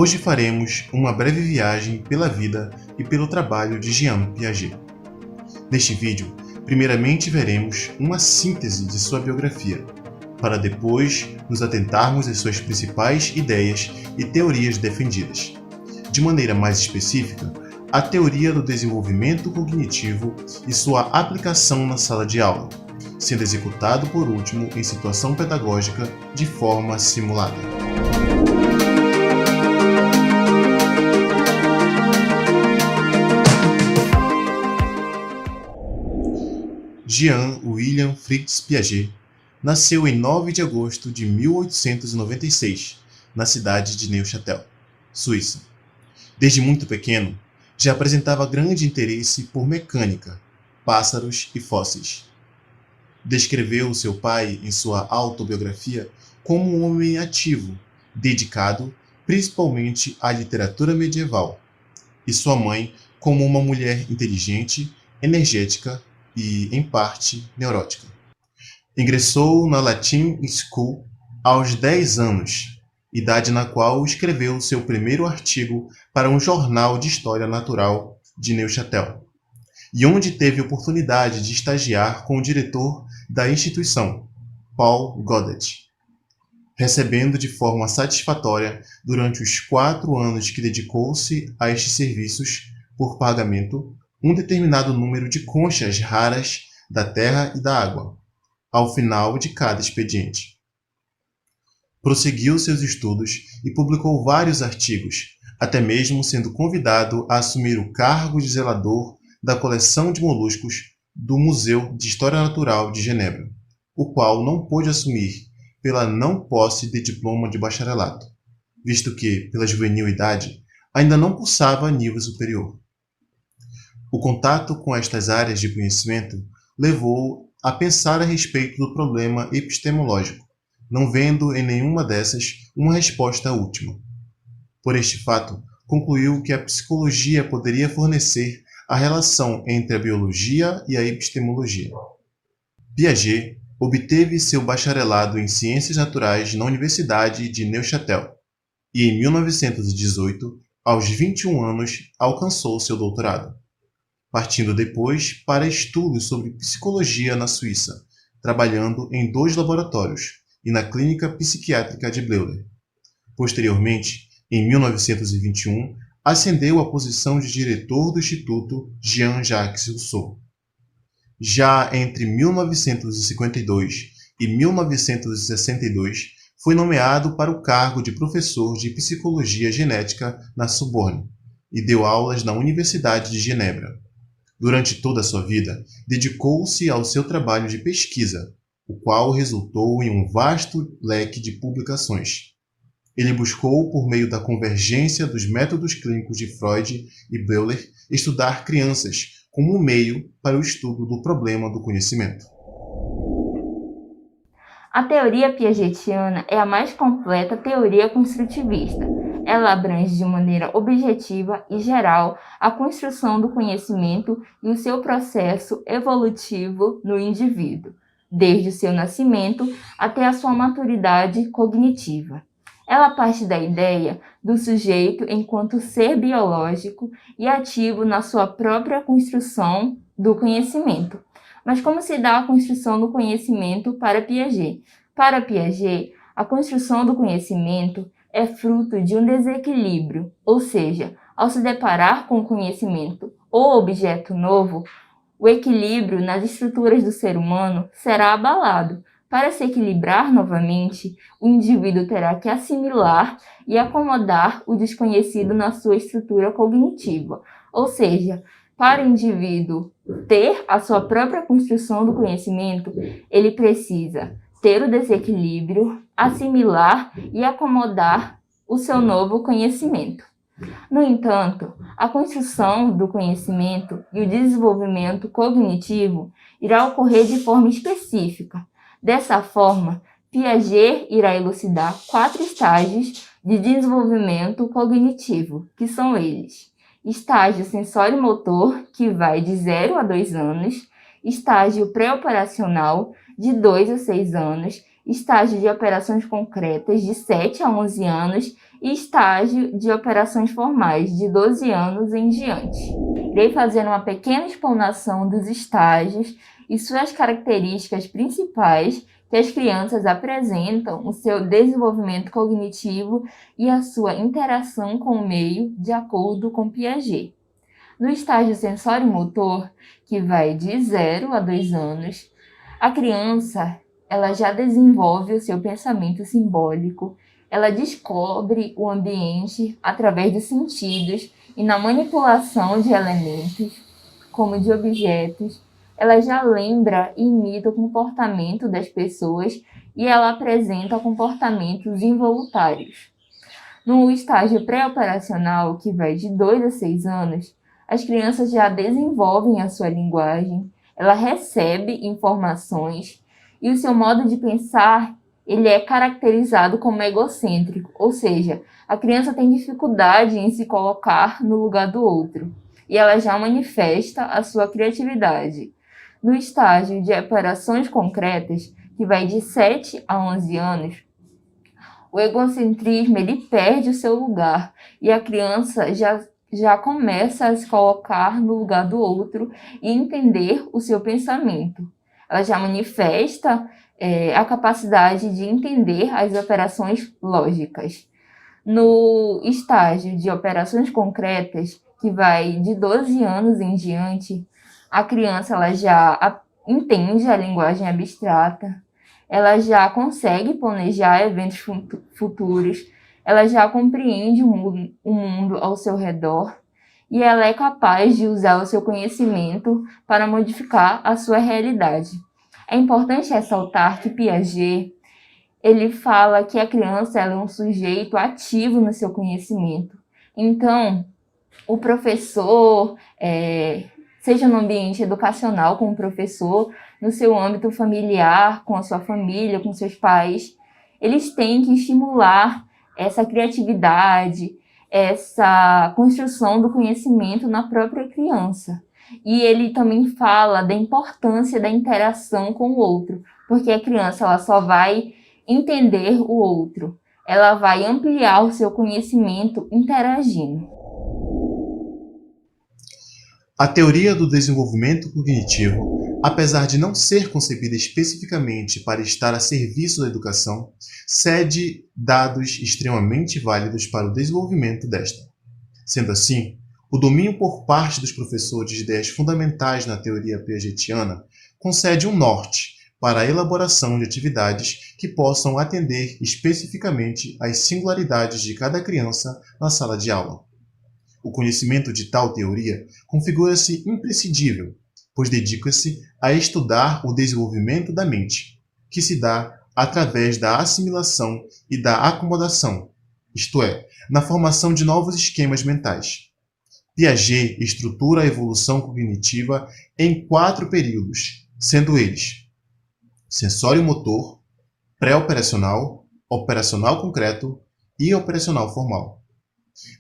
Hoje faremos uma breve viagem pela vida e pelo trabalho de Jean Piaget. Neste vídeo, primeiramente veremos uma síntese de sua biografia, para depois nos atentarmos às suas principais ideias e teorias defendidas. De maneira mais específica, a teoria do desenvolvimento cognitivo e sua aplicação na sala de aula, sendo executado por último em situação pedagógica de forma simulada. Jean William Fritz Piaget nasceu em 9 de agosto de 1896, na cidade de Neuchâtel, Suíça. Desde muito pequeno, já apresentava grande interesse por mecânica, pássaros e fósseis. Descreveu seu pai em sua autobiografia como um homem ativo, dedicado principalmente à literatura medieval, e sua mãe como uma mulher inteligente, energética e, em parte, neurótica. Ingressou na Latin School aos 10 anos, idade na qual escreveu seu primeiro artigo para um jornal de história natural de Neuchâtel, e onde teve oportunidade de estagiar com o diretor da instituição, Paul Godet, recebendo de forma satisfatória durante os 4 anos que dedicou-se a estes serviços por pagamento um determinado número de conchas raras da terra e da água, ao final de cada expediente. Prosseguiu seus estudos e publicou vários artigos, até mesmo sendo convidado a assumir o cargo de zelador da coleção de moluscos do Museu de História Natural de Genebra, o qual não pôde assumir pela não posse de diploma de bacharelato, visto que, pela juvenil idade, ainda não cursava nível superior. O contato com estas áreas de conhecimento levou a pensar a respeito do problema epistemológico, não vendo em nenhuma dessas uma resposta última. Por este fato, concluiu que a psicologia poderia fornecer a relação entre a biologia e a epistemologia. Piaget obteve seu bacharelado em Ciências Naturais na Universidade de Neuchâtel e, em 1918, aos 21 anos, alcançou seu doutorado, partindo depois para estudos sobre psicologia na Suíça, trabalhando em 2 laboratórios e na Clínica Psiquiátrica de Bleuler. Posteriormente, em 1921, ascendeu à posição de diretor do Instituto Jean-Jacques Rousseau. Já entre 1952 e 1962, foi nomeado para o cargo de professor de Psicologia Genética na Sorbonne e deu aulas na Universidade de Genebra. Durante toda a sua vida, dedicou-se ao seu trabalho de pesquisa, o qual resultou em um vasto leque de publicações. Ele buscou, por meio da convergência dos métodos clínicos de Freud e Bleuler, estudar crianças como um meio para o estudo do problema do conhecimento. A teoria piagetiana é a mais completa teoria construtivista. Ela abrange de maneira objetiva e geral a construção do conhecimento e o seu processo evolutivo no indivíduo, desde o seu nascimento até a sua maturidade cognitiva. Ela parte da ideia do sujeito enquanto ser biológico e ativo na sua própria construção do conhecimento. Mas como se dá a construção do conhecimento para Piaget? Para Piaget, a construção do conhecimento é fruto de um desequilíbrio, ou seja, ao se deparar com o conhecimento ou objeto novo, o equilíbrio nas estruturas do ser humano será abalado. Para se equilibrar novamente, o indivíduo terá que assimilar e acomodar o desconhecido na sua estrutura cognitiva, ou seja, para o indivíduo ter a sua própria construção do conhecimento, ele precisa ter o desequilíbrio, assimilar e acomodar o seu novo conhecimento. No entanto, a construção do conhecimento e o desenvolvimento cognitivo irá ocorrer de forma específica. Dessa forma, Piaget irá elucidar 4 estágios de desenvolvimento cognitivo, que são eles: estágio sensório-motor, que vai de 0 a 2 anos, estágio pré-operacional, de 2 a 6 anos, estágio de operações concretas, de 7 a 11 anos, e estágio de operações formais, de 12 anos em diante. Irei fazer uma pequena explanação dos estágios e suas características principais que as crianças apresentam, o seu desenvolvimento cognitivo e a sua interação com o meio, de acordo com Piaget. No estágio sensório-motor, que vai de 0 a 2 anos, a criança ela já desenvolve o seu pensamento simbólico, ela descobre o ambiente através dos sentidos e na manipulação de elementos, como de objetos, ela já lembra e imita o comportamento das pessoas e ela apresenta comportamentos involuntários. No estágio pré-operacional, que vai de 2 a 6 anos, as crianças já desenvolvem a sua linguagem, ela recebe informações e o seu modo de pensar ele é caracterizado como egocêntrico, ou seja, a criança tem dificuldade em se colocar no lugar do outro e ela já manifesta a sua criatividade. No estágio de operações concretas, que vai de 7 a 11 anos, o egocentrismo ele perde o seu lugar e a criança já começa a se colocar no lugar do outro e entender o seu pensamento. Ela já manifesta a capacidade de entender as operações lógicas. No estágio de operações concretas, que vai de 12 anos em diante, a criança ela já entende a linguagem abstrata, ela já consegue planejar eventos futuros, ela já compreende o mundo ao seu redor e ela é capaz de usar o seu conhecimento para modificar a sua realidade. É importante ressaltar que Piaget ele fala que a criança ela é um sujeito ativo no seu conhecimento. Então, o professor, seja no ambiente educacional com o professor, no seu âmbito familiar, com a sua família, com seus pais, eles têm que estimular essa criatividade, essa construção do conhecimento na própria criança. E ele também fala da importância da interação com o outro, porque a criança ela só vai entender o outro, ela vai ampliar o seu conhecimento interagindo. A teoria do desenvolvimento cognitivo, apesar de não ser concebida especificamente para estar a serviço da educação, cede dados extremamente válidos para o desenvolvimento desta. Sendo assim, o domínio por parte dos professores de ideias fundamentais na teoria piagetiana concede um norte para a elaboração de atividades que possam atender especificamente às singularidades de cada criança na sala de aula. O conhecimento de tal teoria configura-se imprescindível, pois dedica-se a estudar o desenvolvimento da mente, que se dá através da assimilação e da acomodação, isto é, na formação de novos esquemas mentais. Piaget estrutura a evolução cognitiva em 4 períodos, sendo eles sensório-motor, pré-operacional, operacional concreto e operacional formal.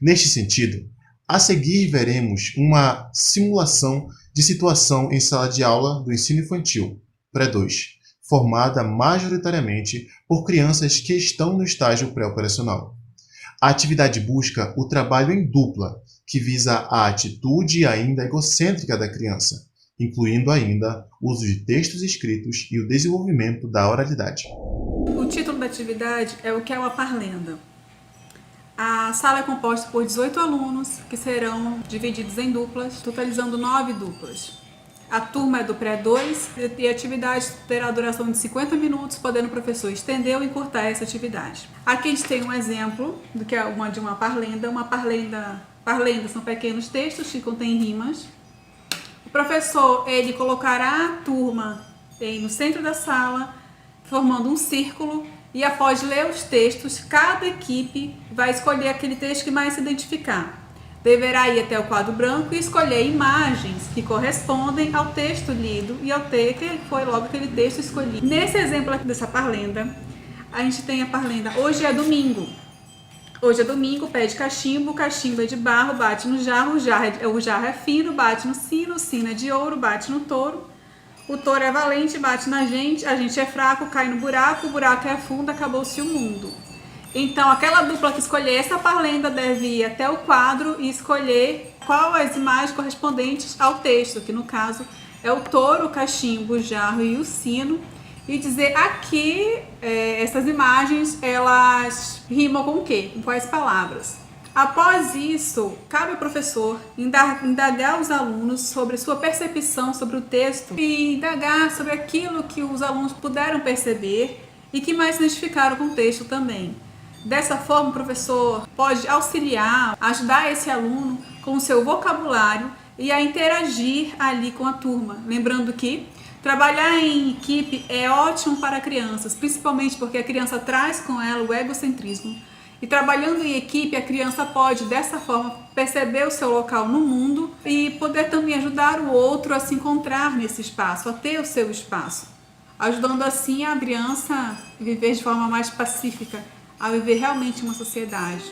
Neste sentido, a seguir veremos uma simulação de situação em sala de aula do ensino infantil, pré-2, formada majoritariamente por crianças que estão no estágio pré-operacional. A atividade busca o trabalho em dupla, que visa a atitude ainda egocêntrica da criança, incluindo ainda o uso de textos escritos e o desenvolvimento da oralidade. O título da atividade é o que é uma parlenda. A sala é composta por 18 alunos, que serão divididos em duplas, totalizando 9 duplas. A turma é do pré-2 e a atividade terá duração de 50 minutos, podendo o professor estender ou encurtar essa atividade. Aqui a gente tem um exemplo do que é de uma parlenda. Parlendas são pequenos textos que contêm rimas. O professor ele colocará a turma no centro da sala, formando um círculo. E após ler os textos, cada equipe vai escolher aquele texto que mais se identificar. Deverá ir até o quadro branco e escolher imagens que correspondem ao texto lido e ao que foi logo aquele texto escolhido. Nesse exemplo aqui dessa parlenda, a gente tem a parlenda Hoje é Domingo. Hoje é domingo, pede cachimbo, o cachimbo é de barro, bate no jarro, o jarro é fino, bate no sino, o sino é de ouro, bate no touro. O touro é valente, bate na gente, a gente é fraco, cai no buraco, o buraco é fundo, acabou-se o mundo. Então, aquela dupla que escolher essa parlenda deve ir até o quadro e escolher qual as imagens correspondentes ao texto, que no caso é o touro, o cachimbo, o jarro e o sino, e dizer aqui essas imagens, elas rimam com o quê? Com quais palavras? Após isso, cabe ao professor indagar os alunos sobre sua percepção sobre o texto e indagar sobre aquilo que os alunos puderam perceber e que mais se identificaram com o texto também. Dessa forma, o professor pode auxiliar, ajudar esse aluno com o seu vocabulário e a interagir ali com a turma. Lembrando que trabalhar em equipe é ótimo para crianças, principalmente porque a criança traz com ela o egocentrismo. E trabalhando em equipe, a criança pode, dessa forma, perceber o seu local no mundo e poder também ajudar o outro a se encontrar nesse espaço, a ter o seu espaço, ajudando assim a criança a viver de forma mais pacífica, a viver realmente uma sociedade.